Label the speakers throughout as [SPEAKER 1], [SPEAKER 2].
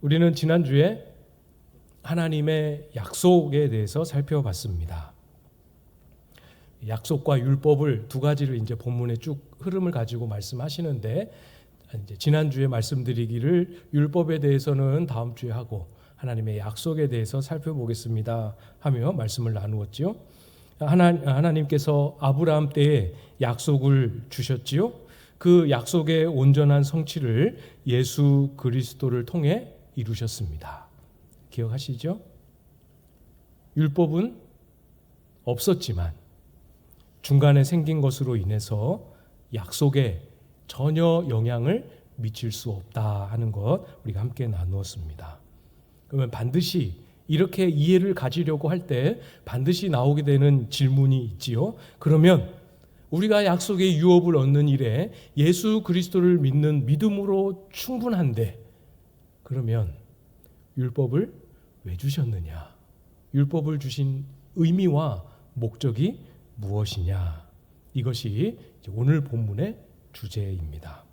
[SPEAKER 1] 우리는 지난주에 하나님의 약속에 대해서 살펴봤습니다. 약속과 율법을 두 가지를 이제 본문의 쭉 흐름을 가지고 말씀하시는데, 이제 지난주에 말씀드리기를 율법에 대해서는 다음 주에 하고 하나님의 약속에 대해서 살펴보겠습니다 하며 말씀을 나누었지요. 하나님께서 아브라함 때에 약속을 주셨지요. 그 약속의 온전한 성취를 예수 그리스도를 통해 이루셨습니다. 기억하시죠? 율법은 없었지만 중간에 생긴 것으로 인해서 약속에 전혀 영향을 미칠 수 없다 하는 것 우리가 함께 나누었습니다. 그러면 반드시 이렇게 이해를 가지려고 할 때 반드시 나오게 되는 질문이 있지요. 그러면 우리가 약속의 유업을 얻는 일에 예수 그리스도를 믿는 믿음으로 충분한데, 그러면 율법을 왜 주셨느냐? 율법을 주신 의미와 목적이 무엇이냐? 이것이 오늘 본문의 주제입니다.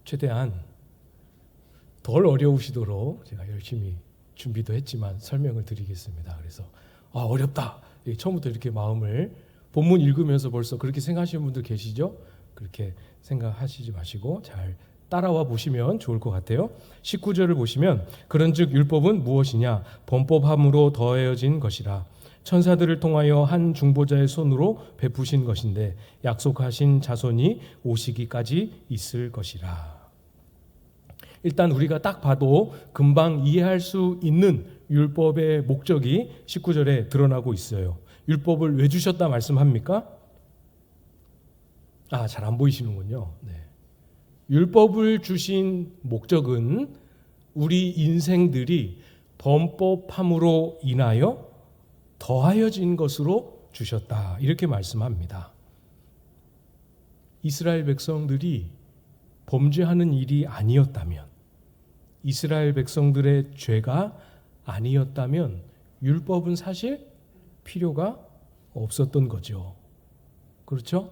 [SPEAKER 1] 최대한 덜 어려우시도록 제가 열심히 준비도 했지만 설명을 드리겠습니다. 그래서 어렵다, 처음부터 이렇게 마음을 본문 읽으면서 벌써 그렇게 생각하시는 분들 계시죠? 그렇게 생각하시지 마시고 잘 따라와 보시면 좋을 것 같아요. 19절을 보시면 그런즉 율법은 무엇이냐? 범법함으로 더해진 것이라. 천사들을 통하여 한 중보자의 손으로 베푸신 것인데 약속하신 자손이 오시기까지 있을 것이라. 일단 우리가 딱 봐도 금방 이해할 수 있는 율법의 목적이 19절에 드러나고 있어요. 율법을 왜 주셨다 말씀합니까? 잘 안 보이시는군요. 네. 율법을 주신 목적은 우리 인생들이 범법함으로 인하여 더하여진 것으로 주셨다, 이렇게 말씀합니다. 이스라엘 백성들이 범죄하는 일이 아니었다면, 이스라엘 백성들의 죄가 아니었다면 율법은 사실 필요가 없었던 거죠. 그렇죠?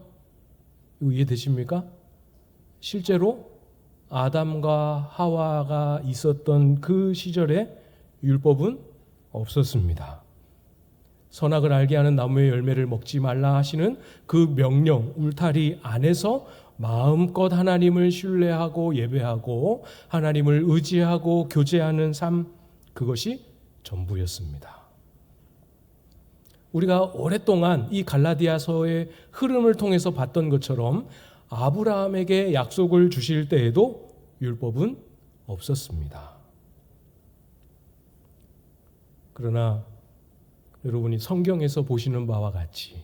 [SPEAKER 1] 이거 이해되십니까? 실제로 아담과 하와가 있었던 그 시절에 율법은 없었습니다. 선악을 알게 하는 나무의 열매를 먹지 말라 하시는 그 명령, 울타리 안에서 마음껏 하나님을 신뢰하고 예배하고 하나님을 의지하고 교제하는 삶, 그것이 전부였습니다. 우리가 오랫동안 이 갈라디아서의 흐름을 통해서 봤던 것처럼 아브라함에게 약속을 주실 때에도 율법은 없었습니다. 그러나 여러분이 성경에서 보시는 바와 같이,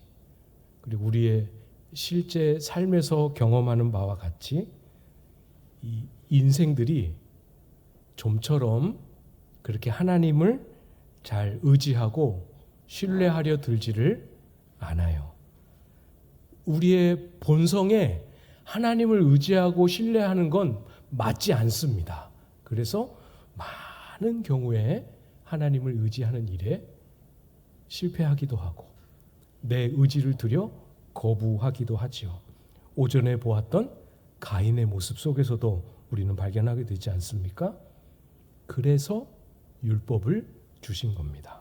[SPEAKER 1] 그리고 우리의 실제 삶에서 경험하는 바와 같이 이 인생들이 좀처럼 그렇게 하나님을 잘 의지하고 신뢰하려 들지를 않아요. 우리의 본성에 하나님을 의지하고 신뢰하는 건 맞지 않습니다. 그래서 많은 경우에 하나님을 의지하는 일에 실패하기도 하고 내 의지를 들여 거부하기도 하지요. 오전에 보았던 가인의 모습 속에서도 우리는 발견하게 되지 않습니까? 그래서 율법을 주신 겁니다.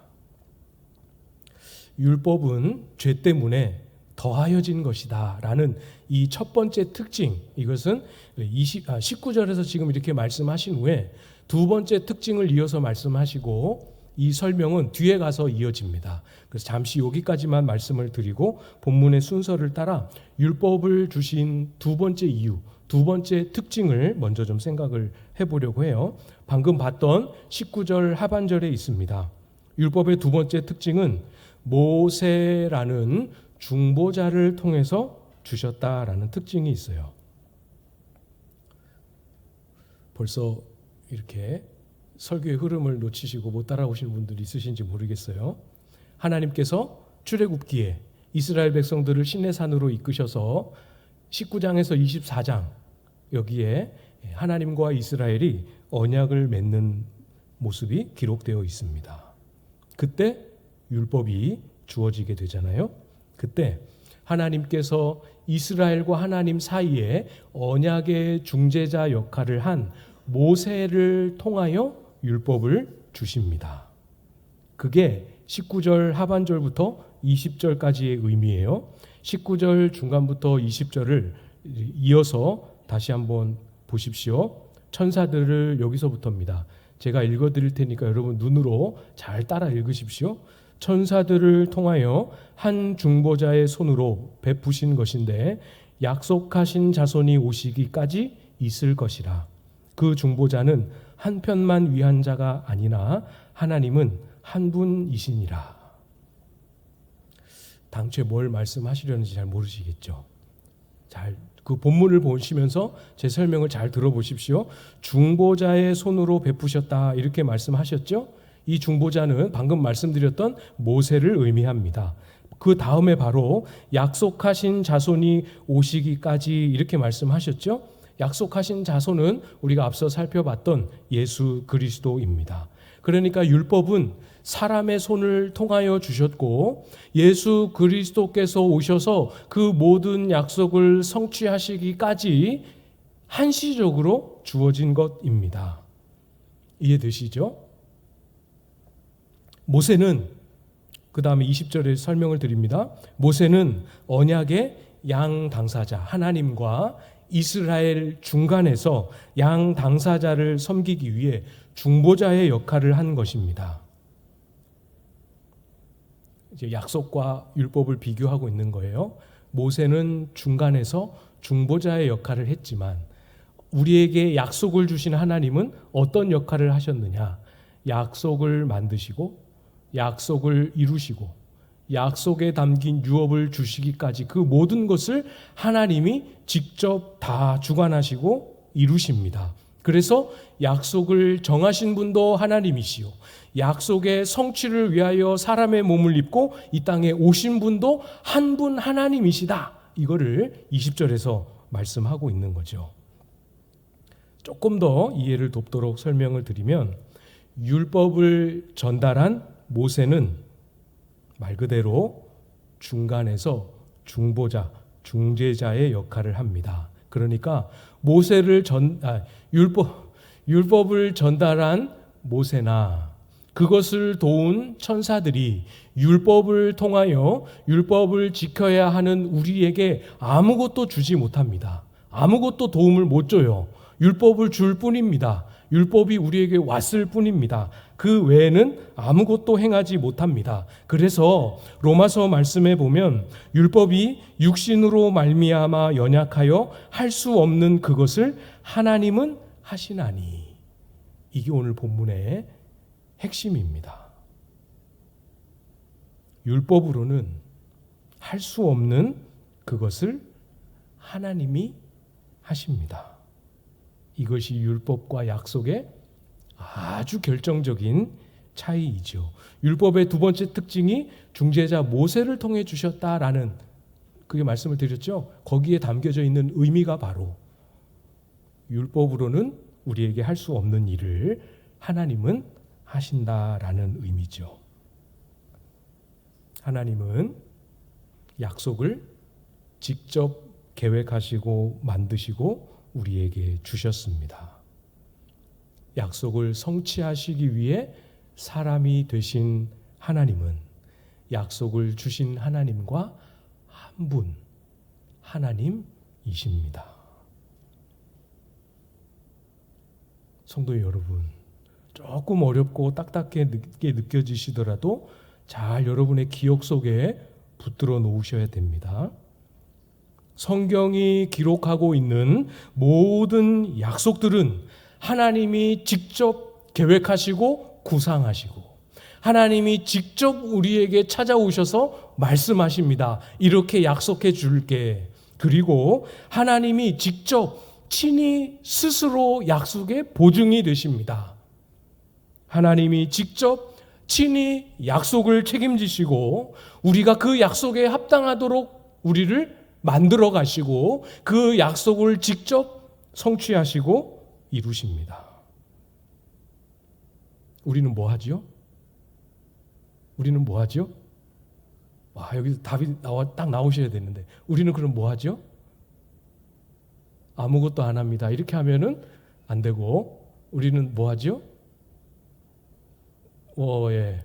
[SPEAKER 1] 율법은 죄 때문에 더하여진 것이다 라는 이 첫 번째 특징, 이것은 19절에서 지금 이렇게 말씀하신 후에 두 번째 특징을 이어서 말씀하시고 이 설명은 뒤에 가서 이어집니다. 그래서 잠시 여기까지만 말씀을 드리고 본문의 순서를 따라 율법을 주신 두 번째 이유, 두 번째 특징을 먼저 좀 생각을 해보려고 해요. 방금 봤던 19절 하반절에 있습니다. 율법의 두 번째 특징은 모세라는 중보자를 통해서 주셨다라는 특징이 있어요. 벌써 이렇게 설교의 흐름을 놓치시고 못 따라오시는 분들이 있으신지 모르겠어요. 하나님께서 출애굽기에 이스라엘 백성들을 시내산으로 이끄셔서 19장에서 24장, 여기에 하나님과 이스라엘이 언약을 맺는 모습이 기록되어 있습니다. 그때 율법이 주어지게 되잖아요. 그때 하나님께서 이스라엘과 하나님 사이에 언약의 중재자 역할을 한 모세를 통하여 율법을 주십니다. 그게 19절 하반절부터 20절까지의 의미예요. 19절 중간부터 20절을 이어서 다시 한번 보십시오. 천사들을 여기서부터입니다. 제가 읽어드릴 테니까 여러분 눈으로 잘 따라 읽으십시오. 천사들을 통하여 한 중보자의 손으로 베푸신 것인데 약속하신 자손이 오시기까지 있을 것이라. 그 중보자는 한 편만 위한 자가 아니나 하나님은 한 분이시니라. 당초에 뭘 말씀하시려는지 잘 모르시겠죠. 그 본문을 보시면서 제 설명을 잘 들어보십시오. 중보자의 손으로 베푸셨다 이렇게 말씀하셨죠. 이 중보자는 방금 말씀드렸던 모세를 의미합니다. 그 다음에 바로 약속하신 자손이 오시기까지 이렇게 말씀하셨죠. 약속하신 자손은 우리가 앞서 살펴봤던 예수 그리스도입니다. 그러니까 율법은 사람의 손을 통하여 주셨고 예수 그리스도께서 오셔서 그 모든 약속을 성취하시기까지 한시적으로 주어진 것입니다. 이해되시죠? 모세는 그 다음에 20절에 설명을 드립니다. 모세는 언약의 양 당사자 하나님과 이스라엘 중간에서 양 당사자를 섬기기 위해 중보자의 역할을 한 것입니다. 이제 약속과 율법을 비교하고 있는 거예요. 모세는 중간에서 중보자의 역할을 했지만 우리에게 약속을 주신 하나님은 어떤 역할을 하셨느냐? 약속을 만드시고 약속을 이루시고 약속에 담긴 유업을 주시기까지 그 모든 것을 하나님이 직접 다 주관하시고 이루십니다. 그래서 약속을 정하신 분도 하나님이시요 약속의 성취를 위하여 사람의 몸을 입고 이 땅에 오신 분도 한 분 하나님이시다. 이거를 20절에서 말씀하고 있는 거죠. 조금 더 이해를 돕도록 설명을 드리면 율법을 전달한 모세는 말 그대로 중간에서 중보자, 중재자의 역할을 합니다. 그러니까 율법을 전달한 모세나 그것을 도운 천사들이 율법을 통하여 율법을 지켜야 하는 우리에게 아무것도 주지 못합니다. 아무것도 도움을 못 줘요. 율법을 줄 뿐입니다. 율법이 우리에게 왔을 뿐입니다. 그 외에는 아무것도 행하지 못합니다. 그래서 로마서 말씀에 보면 율법이 육신으로 말미암아 연약하여 할 수 없는 그것을 하나님은 하시나니. 이게 오늘 본문의 핵심입니다. 율법으로는 할 수 없는 그것을 하나님이 하십니다. 이것이 율법과 약속의 아주 결정적인 차이이죠. 율법의 두 번째 특징이 중재자 모세를 통해 주셨다라는 그게 말씀을 드렸죠. 거기에 담겨져 있는 의미가 바로 율법으로는 우리에게 할 수 없는 일을 하나님은 하신다라는 의미죠. 하나님은 약속을 직접 계획하시고 만드시고 우리에게 주셨습니다. 약속을 성취하시기 위해 사람이 되신 하나님은 약속을 주신 하나님과 한 분, 하나님이십니다. 성도 여러분, 조금 어렵고 딱딱하게 느껴지시더라도 잘 여러분의 기억 속에 붙들어 놓으셔야 됩니다. 성경이 기록하고 있는 모든 약속들은 하나님이 직접 계획하시고 구상하시고 하나님이 직접 우리에게 찾아오셔서 말씀하십니다. 이렇게 약속해 줄게. 그리고 하나님이 직접 친히 스스로 약속의 보증이 되십니다. 하나님이 직접 친히 약속을 책임지시고 우리가 그 약속에 합당하도록 우리를 만들어 가시고 그 약속을 직접 성취하시고 이루십니다. 우리는 뭐 하죠? 우리는 뭐 하죠? 여기서 답이 딱 나오셔야 되는데 우리는 그럼 뭐 하죠? 아무것도 안 합니다. 이렇게 하면은 안 되고 우리는 뭐 하죠? 예.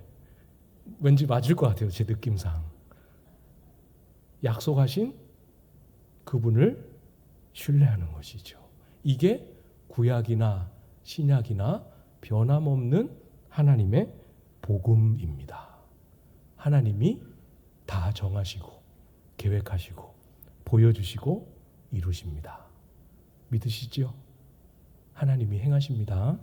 [SPEAKER 1] 왠지 맞을 것 같아요. 제 느낌상. 약속하신 그분을 신뢰하는 것이죠. 이게 구약이나 신약이나 변함없는 하나님의 복음입니다. 하나님이 다 정하시고 계획하시고 보여주시고 이루십니다. 믿으시죠? 하나님이 행하십니다.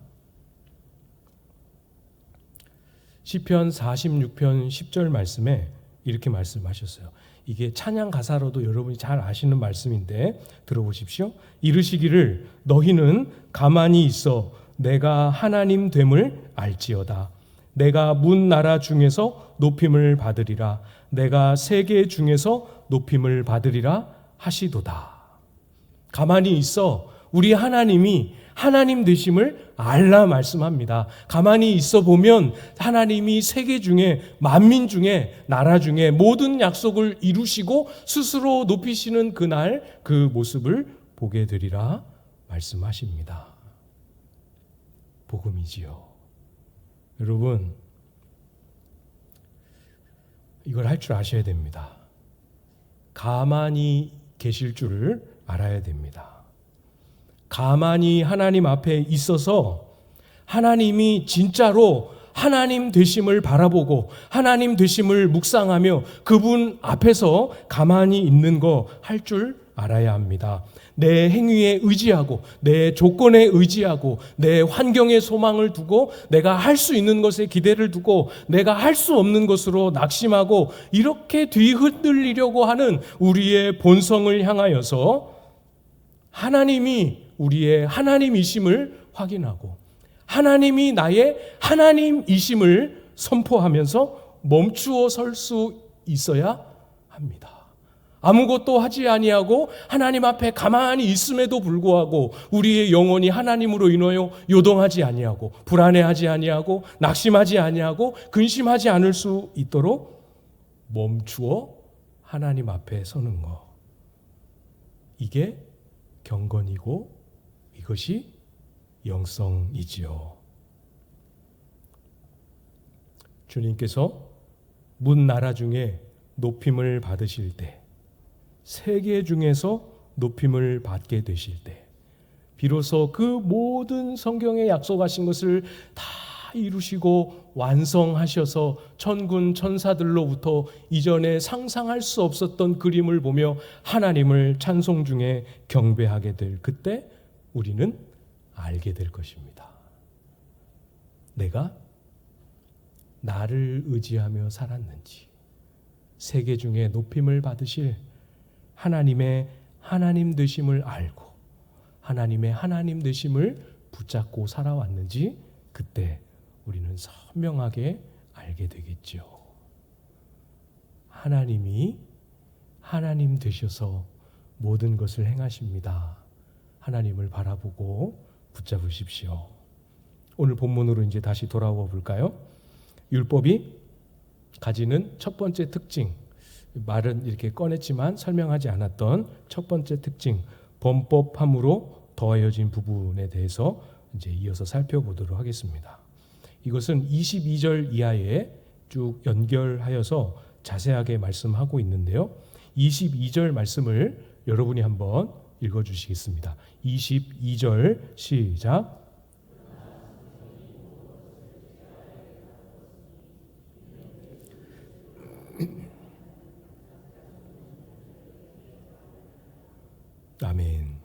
[SPEAKER 1] 시편 46편 10절 말씀에 이렇게 말씀하셨어요. 이게 찬양 가사로도 여러분이 잘 아시는 말씀인데 들어보십시오. 이르시기를 너희는 가만히 있어 내가 하나님 됨을 알지어다. 내가 문 나라 중에서 높임을 받으리라. 내가 세계 중에서 높임을 받으리라 하시도다. 가만히 있어 우리 하나님이 하나님 되심을 알라 말씀합니다. 가만히 있어 보면 하나님이 세계 중에 만민 중에 나라 중에 모든 약속을 이루시고 스스로 높이시는 그날 그 모습을 보게 되리라 말씀하십니다. 복음이지요. 여러분 이걸 할 줄 아셔야 됩니다. 가만히 계실 줄을 알아야 됩니다. 가만히 하나님 앞에 있어서 하나님이 진짜로 하나님 되심을 바라보고 하나님 되심을 묵상하며 그분 앞에서 가만히 있는 거 할 줄 알아야 합니다. 내 행위에 의지하고 내 조건에 의지하고 내 환경에 소망을 두고 내가 할 수 있는 것에 기대를 두고 내가 할 수 없는 것으로 낙심하고 이렇게 뒤흔들리려고 하는 우리의 본성을 향하여서 하나님이 우리의 하나님이심을 확인하고 하나님이 나의 하나님이심을 선포하면서 멈추어 설 수 있어야 합니다. 아무것도 하지 아니하고 하나님 앞에 가만히 있음에도 불구하고 우리의 영혼이 하나님으로 인하여 요동하지 아니하고 불안해하지 아니하고 낙심하지 아니하고 근심하지 않을 수 있도록 멈추어 하나님 앞에 서는 것. 이게 경건이고 이것이 영성이지요. 주님께서 문 나라 중에 높임을 받으실 때 세계 중에서 높임을 받게 되실 때 비로소 그 모든 성경에 약속하신 것을 다 이루시고 완성하셔서 천군 천사들로부터 이전에 상상할 수 없었던 그림을 보며 하나님을 찬송 중에 경배하게 될 그때 우리는 알게 될 것입니다. 내가 나를 의지하며 살았는지 세계 중에 높임을 받으실 하나님의 하나님 되심을 알고 하나님의 하나님 되심을 붙잡고 살아왔는지 그때 우리는 선명하게 알게 되겠죠. 하나님이 하나님 되셔서 모든 것을 행하십니다. 하나님을 바라보고 붙잡으십시오. 오늘 본문으로 이제 다시 돌아와 볼까요? 율법이 가지는 첫 번째 특징, 말은 이렇게 꺼냈지만 설명하지 않았던 첫 번째 특징, 범법함으로 더하여진 부분에 대해서 이제 이어서 살펴보도록 하겠습니다. 이것은 22절 이하에 쭉 연결하여서 자세하게 말씀하고 있는데요. 22절 말씀을 여러분이 한번 읽어주시겠습니다. 22절 시작. 아멘.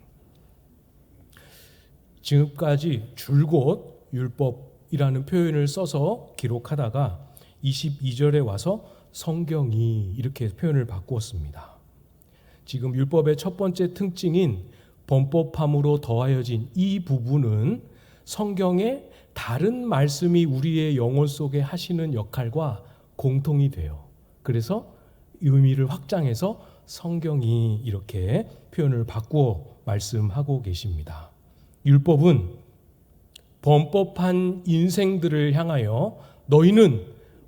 [SPEAKER 1] 지금까지 줄곧 율법이라는 표현을 써서 기록하다가 22절에 와서 성경이 이렇게 표현을 바꾸었습니다. 지금 율법의 첫 번째 특징인 범법함으로 더하여진 이 부분은 성경의 다른 말씀이 우리의 영혼 속에 하시는 역할과 공통이 돼요. 그래서 의미를 확장해서 성경이 이렇게 표현을 바꾸어 말씀하고 계십니다. 율법은 범법한 인생들을 향하여 너희는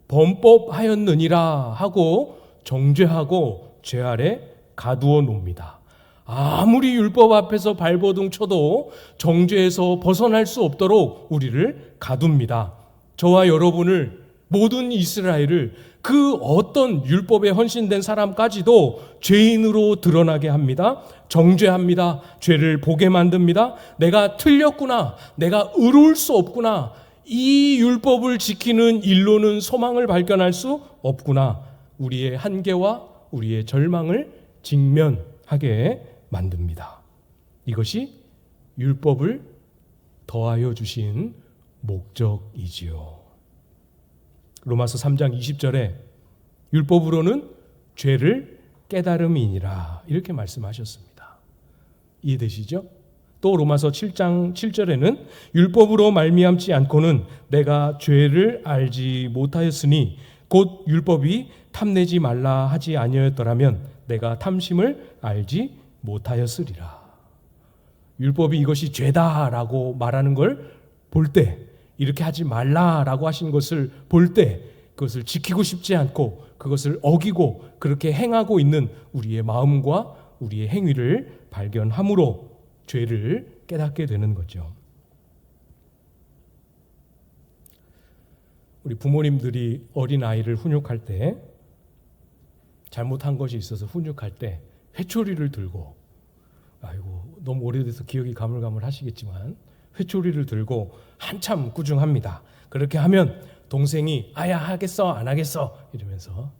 [SPEAKER 1] 범법하였느니라 하고 정죄하고 죄 아래 가두어 놓습니다. 아무리 율법 앞에서 발버둥 쳐도 정죄에서 벗어날 수 없도록 우리를 가둡니다. 저와 여러분을, 모든 이스라엘을, 그 어떤 율법에 헌신된 사람까지도 죄인으로 드러나게 합니다. 정죄합니다. 죄를 보게 만듭니다. 내가 틀렸구나. 내가 의로울 수 없구나. 이 율법을 지키는 일로는 소망을 발견할 수 없구나. 우리의 한계와 우리의 절망을 직면하게 만듭니다. 이것이 율법을 더하여 주신 목적이지요. 로마서 3장 20절에 율법으로는 죄를 깨달음이니라 이렇게 말씀하셨습니다. 이해되시죠? 또 로마서 7장 7절에는 율법으로 말미암지 않고는 내가 죄를 알지 못하였으니 곧 율법이 탐내지 말라 하지 아니하였더라면 내가 탐심을 알지 못하였으리라. 율법이 이것이 죄다라고 말하는 걸 볼 때, 이렇게 하지 말라라고 하신 것을 볼 때 그것을 지키고 싶지 않고 그것을 어기고 그렇게 행하고 있는 우리의 마음과 우리의 행위를 발견함으로 죄를 깨닫게 되는 거죠. 우리 부모님들이 어린아이를 훈육할 때, 잘못한 것이 있어서 훈육할 때 회초리를 들고, 아이고 너무 오래돼서 기억이 가물가물하시겠지만 회초리를 들고 한참 꾸중합니다. 그렇게 하면 동생이 아야 하겠어 안 하겠어 이러면서,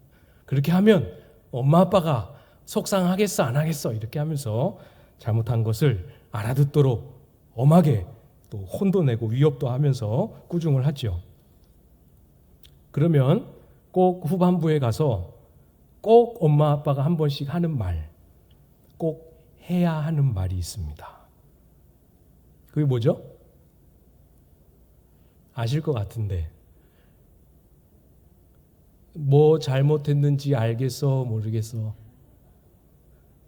[SPEAKER 1] 그렇게 하면 엄마 아빠가 속상하겠어 안 하겠어 이렇게 하면서 잘못한 것을 알아듣도록 엄하게 또 혼도 내고 위협도 하면서 꾸중을 하죠. 그러면 꼭 후반부에 가서 꼭 엄마 아빠가 한 번씩 하는 말, 꼭 해야 하는 말이 있습니다. 그게 뭐죠? 아실 것 같은데, 뭐 잘못했는지 알겠어 모르겠어,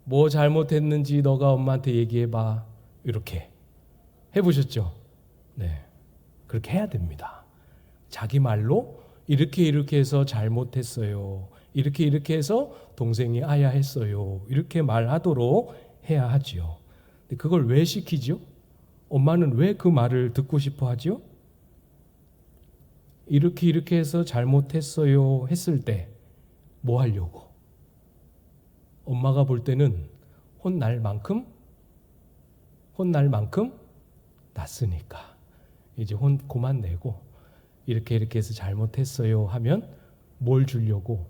[SPEAKER 1] 뭐 잘못했는지 너가 엄마한테 얘기해봐, 이렇게 해보셨죠? 네, 그렇게 해야 됩니다. 자기 말로 이렇게 해서 잘못했어요, 이렇게 해서 동생이 아야 했어요, 이렇게 말하도록 해야 하지요. 근데 그걸 왜 시키죠? 엄마는 왜 그 말을 듣고 싶어 하죠? 이렇게 해서 잘못했어요 했을 때 뭐 하려고? 엄마가 볼 때는 혼날 만큼 났으니까 이제 혼 그만 내고 이렇게 해서 잘못했어요 하면 뭘 주려고?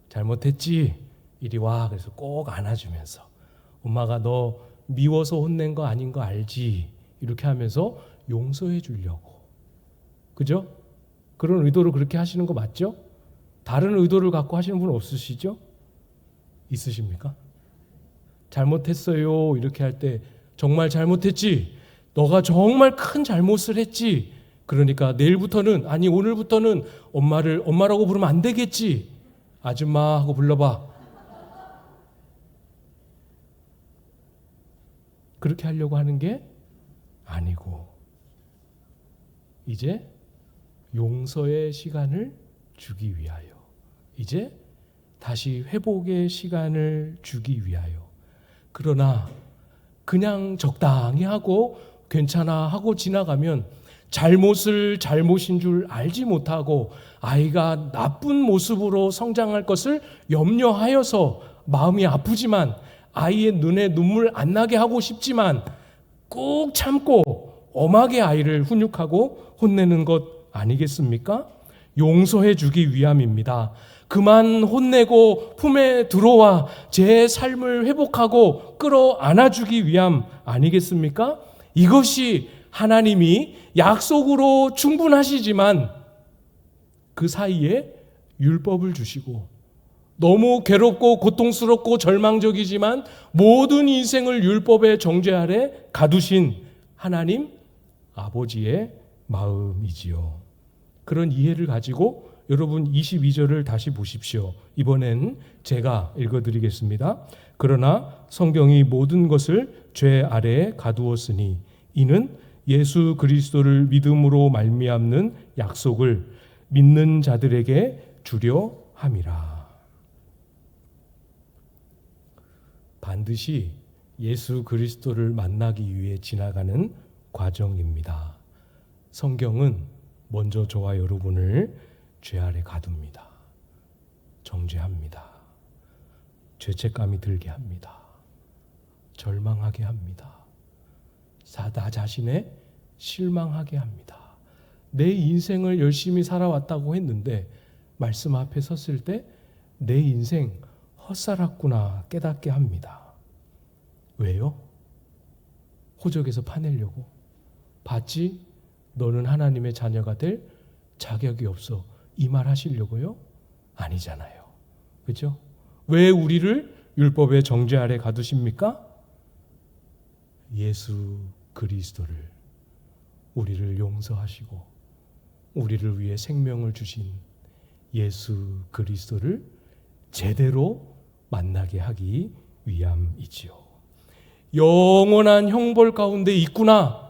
[SPEAKER 1] 잘못했지? 이리 와. 그래서 꼭 안아주면서, 엄마가 너 미워서 혼낸 거 아닌 거 알지? 이렇게 하면서 용서해 주려고. 그죠? 그런 의도로 그렇게 하시는 거 맞죠? 다른 의도를 갖고 하시는 분 없으시죠? 있으십니까? 잘못했어요 이렇게 할 때 정말 잘못했지? 너가 정말 큰 잘못을 했지? 그러니까 내일부터는, 아니 오늘부터는 엄마를 엄마라고 부르면 안 되겠지? 아줌마 하고 불러봐. 그렇게 하려고 하는 게 아니고, 이제 용서의 시간을 주기 위하여, 이제 다시 회복의 시간을 주기 위하여. 그러나 그냥 적당히 하고 괜찮아 하고 지나가면 잘못을 잘못인 줄 알지 못하고 아이가 나쁜 모습으로 성장할 것을 염려하여서 마음이 아프지만, 아이의 눈에 눈물 안 나게 하고 싶지만 꼭 참고 엄하게 아이를 훈육하고 혼내는 것 아니겠습니까? 용서해 주기 위함입니다. 그만 혼내고 품에 들어와 제 삶을 회복하고 끌어안아 주기 위함 아니겠습니까? 이것이 하나님이 약속으로 충분하시지만 그 사이에 율법을 주시고, 너무 괴롭고 고통스럽고 절망적이지만 모든 인생을 율법의 정죄 아래 가두신 하나님 아버지의 마음이지요. 그런 이해를 가지고 여러분 22절을 다시 보십시오. 이번엔 제가 읽어드리겠습니다. 그러나 성경이 모든 것을 죄 아래에 가두었으니 이는 예수 그리스도를 믿음으로 말미암는 약속을 믿는 자들에게 주려 함이라. 반드시 예수 그리스도를 만나기 위해 지나가는 과정입니다. 성경은 먼저 저와 여러분을 죄 아래 가둡니다. 정죄합니다. 죄책감이 들게 합니다. 절망하게 합니다. 나 자신에 실망하게 합니다. 내 인생을 열심히 살아왔다고 했는데 말씀 앞에 섰을 때 내 인생 헛살았구나 깨닫게 합니다. 왜요? 호적에서 파내려고? 봤지? 너는 하나님의 자녀가 될 자격이 없어. 이 말 하시려고요? 아니잖아요. 그렇죠? 왜 우리를 율법의 정죄 아래 가두십니까? 예수 그리스도를, 우리를 용서하시고 우리를 위해 생명을 주신 예수 그리스도를 제대로 만나게 하기 위함이지요. 영원한 형벌 가운데 있구나,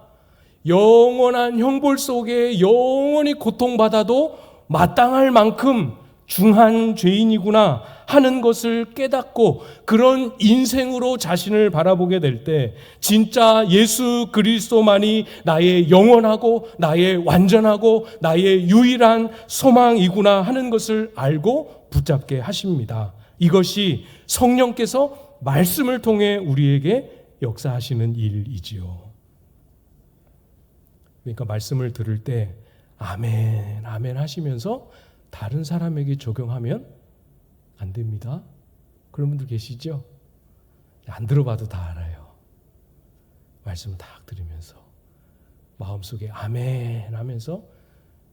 [SPEAKER 1] 영원한 형벌 속에 영원히 고통받아도 마땅할 만큼 중한 죄인이구나 하는 것을 깨닫고 그런 인생으로 자신을 바라보게 될 때 진짜 예수 그리스도만이 나의 영원하고 나의 완전하고 나의 유일한 소망이구나 하는 것을 알고 붙잡게 하십니다. 이것이 성령께서 말씀을 통해 우리에게 역사하시는 일이지요. 그러니까 말씀을 들을 때 아멘, 아멘 하시면서 다른 사람에게 적용하면 안 됩니다. 그런 분들 계시죠? 안 들어봐도 다 알아요. 말씀을 딱 들으면서 마음속에 아멘 하면서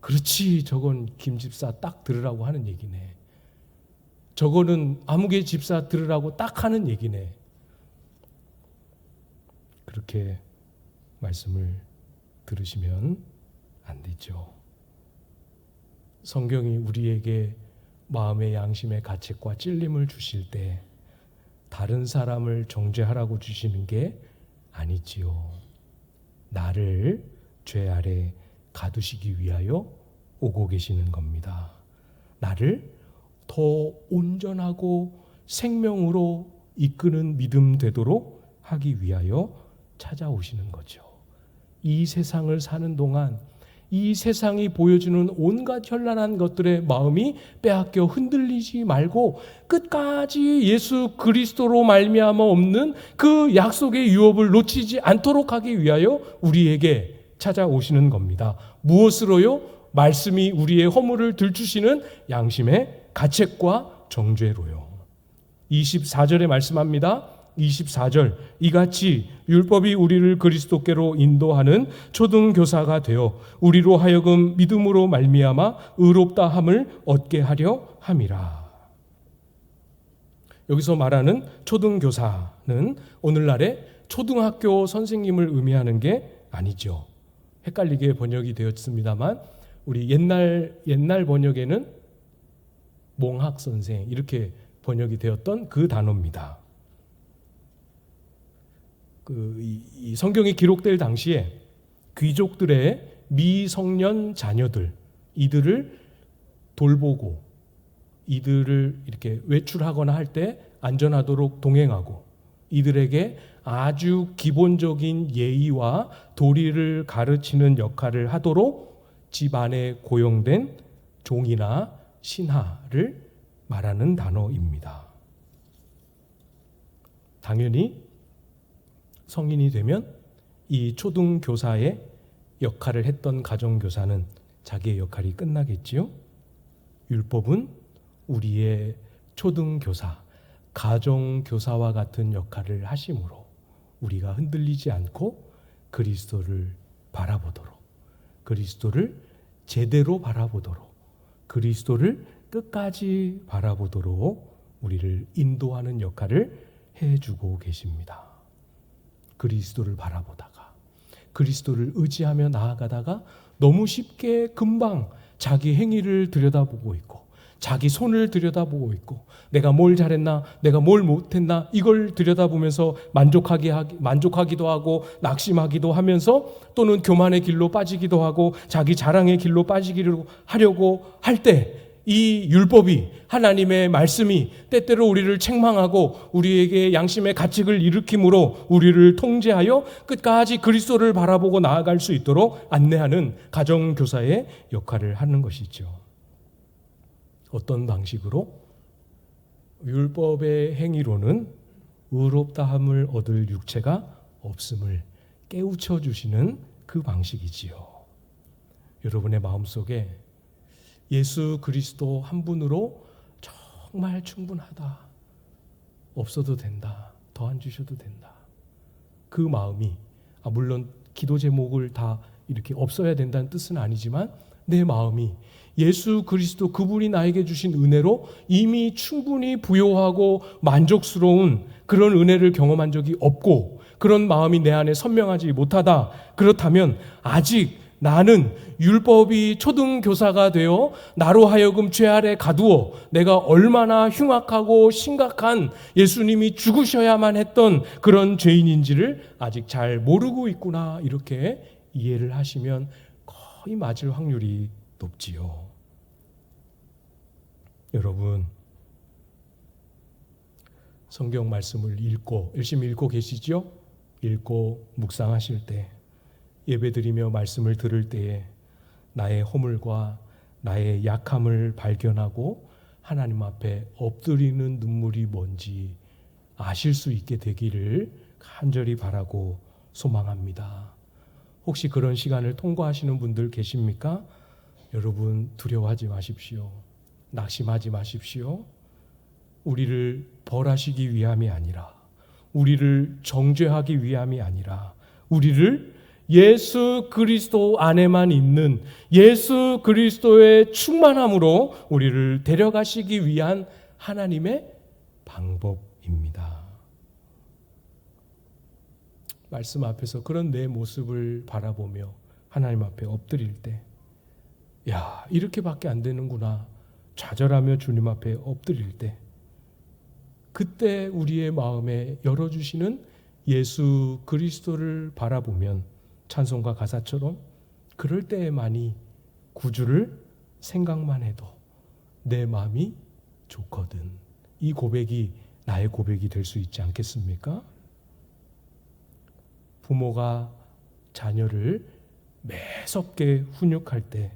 [SPEAKER 1] 그렇지, 저건 김 집사 딱 들으라고 하는 얘기네. 저거는 아무개 집사 들으라고 딱 하는 얘기네. 그렇게 말씀을 들으시면 안 되죠. 성경이 우리에게 마음의 양심의 가책과 찔림을 주실 때 다른 사람을 정죄하라고 주시는 게 아니지요. 나를 죄 아래 가두시기 위하여 오고 계시는 겁니다. 나를 더 온전하고 생명으로 이끄는 믿음 되도록 하기 위하여 찾아오시는 거죠. 이 세상을 사는 동안 이 세상이 보여주는 온갖 현란한 것들의 마음이 빼앗겨 흔들리지 말고 끝까지 예수 그리스도로 말미암아 없는 그 약속의 유업을 놓치지 않도록 하기 위하여 우리에게 찾아오시는 겁니다. 무엇으로요? 말씀이 우리의 허물을 들추시는 양심의 가책과 정죄로요. 24절에 말씀합니다. 24절, 이같이 율법이 우리를 그리스도께로 인도하는 초등교사가 되어 우리로 하여금 믿음으로 말미암아 의롭다 함을 얻게 하려 함이라. 여기서 말하는 초등교사는 오늘날의 초등학교 선생님을 의미하는 게 아니죠. 헷갈리게 번역이 되었습니다만 우리 옛날 번역에는 몽학선생 이렇게 번역이 되었던 그 단어입니다. 이 성경이 기록될 당시에 귀족들의 미성년 자녀들, 이들을 돌보고 이들을 이렇게 외출하거나 할 때 안전하도록 동행하고 이들에게 아주 기본적인 예의와 도리를 가르치는 역할을 하도록 집안에 고용된 종이나 신하를 말하는 단어입니다. 당연히 성인이 되면 이 초등교사의 역할을 했던 가정교사는 자기의 역할이 끝나겠지요. 율법은 우리의 초등교사, 가정교사와 같은 역할을 하심으로 우리가 흔들리지 않고 그리스도를 바라보도록, 그리스도를 제대로 바라보도록, 그리스도를 끝까지 바라보도록 우리를 인도하는 역할을 해주고 계십니다. 그리스도를 바라보다가 그리스도를 의지하며 나아가다가 너무 쉽게 금방 자기 행위를 들여다보고 있고 자기 손을 들여다보고 있고 내가 뭘 잘했나 내가 뭘 못했나 이걸 들여다보면서 만족하기도 하고 낙심하기도 하면서 또는 교만의 길로 빠지기도 하고 자기 자랑의 길로 빠지기로 하려고 할 때 이 율법이, 하나님의 말씀이 때때로 우리를 책망하고 우리에게 양심의 가책을 일으킴으로 우리를 통제하여 끝까지 그리스도를 바라보고 나아갈 수 있도록 안내하는 가정교사의 역할을 하는 것이죠. 어떤 방식으로? 율법의 행위로는 의롭다함을 얻을 육체가 없음을 깨우쳐 주시는 그 방식이지요. 여러분의 마음속에 예수 그리스도 한 분으로 정말 충분하다, 없어도 된다, 더 안 주셔도 된다, 그 마음이, 물론 기도 제목을 다 이렇게 없어야 된다는 뜻은 아니지만 내 마음이 예수 그리스도 그분이 나에게 주신 은혜로 이미 충분히 부요하고 만족스러운 그런 은혜를 경험한 적이 없고 그런 마음이 내 안에 선명하지 못하다, 그렇다면 아직 나는 율법이 초등교사가 되어 나로 하여금 죄 아래 가두어 내가 얼마나 흉악하고 심각한 예수님이 죽으셔야만 했던 그런 죄인인지를 아직 잘 모르고 있구나, 이렇게 이해를 하시면 거의 맞을 확률이 높지요. 여러분, 성경 말씀을 열심히 읽고 계시죠? 읽고 묵상하실 때, 예배드리며 말씀을 들을 때에 나의 허물과 나의 약함을 발견하고 하나님 앞에 엎드리는 눈물이 뭔지 아실 수 있게 되기를 간절히 바라고 소망합니다. 혹시 그런 시간을 통과하시는 분들 계십니까? 여러분, 두려워하지 마십시오. 낙심하지 마십시오. 우리를 벌하시기 위함이 아니라, 우리를 정죄하기 위함이 아니라, 우리를 예수 그리스도 안에만 있는 예수 그리스도의 충만함으로 우리를 데려가시기 위한 하나님의 방법입니다. 말씀 앞에서 그런 내 모습을 바라보며 하나님 앞에 엎드릴 때, 야, 이렇게밖에 안 되는구나 좌절하며 주님 앞에 엎드릴 때, 그때 우리의 마음에 열어주시는 예수 그리스도를 바라보면 찬송가 가사처럼 그럴 때에만이 구주를 생각만 해도 내 마음이 좋거든, 이 고백이 나의 고백이 될 수 있지 않겠습니까? 부모가 자녀를 매섭게 훈육할 때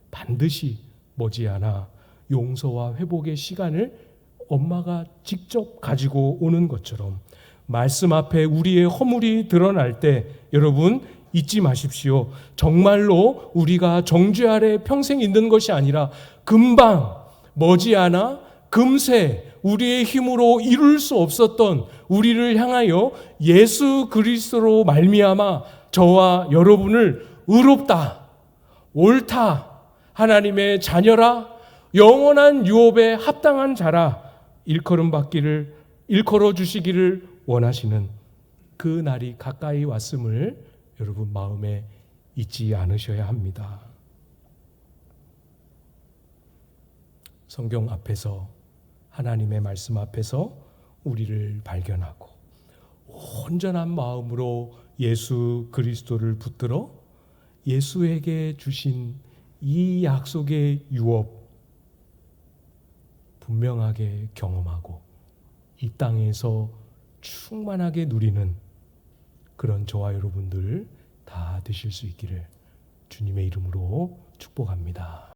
[SPEAKER 1] 반드시 머지않아 용서와 회복의 시간을 엄마가 직접 가지고 오는 것처럼 말씀 앞에 우리의 허물이 드러날 때 여러분 잊지 마십시오. 정말로 우리가 정죄 아래 평생 있는 것이 아니라 금방 머지않아 금세 우리의 힘으로 이룰 수 없었던 우리를 향하여 예수 그리스도로 말미암아 저와 여러분을 의롭다, 옳다, 하나님의 자녀라, 영원한 유업에 합당한 자라 일컬어 주시기를 원하시는 그 날이 가까이 왔음을 여러분 마음에 잊지 않으셔야 합니다. 성경 앞에서, 하나님의 말씀 앞에서 우리를 발견하고 온전한 마음으로 예수 그리스도를 붙들어 예수에게 주신 이 약속의 유업 분명하게 경험하고 이 땅에서 충만하게 누리는 그런 저와 여러분들 다 되실 수 있기를 주님의 이름으로 축복합니다.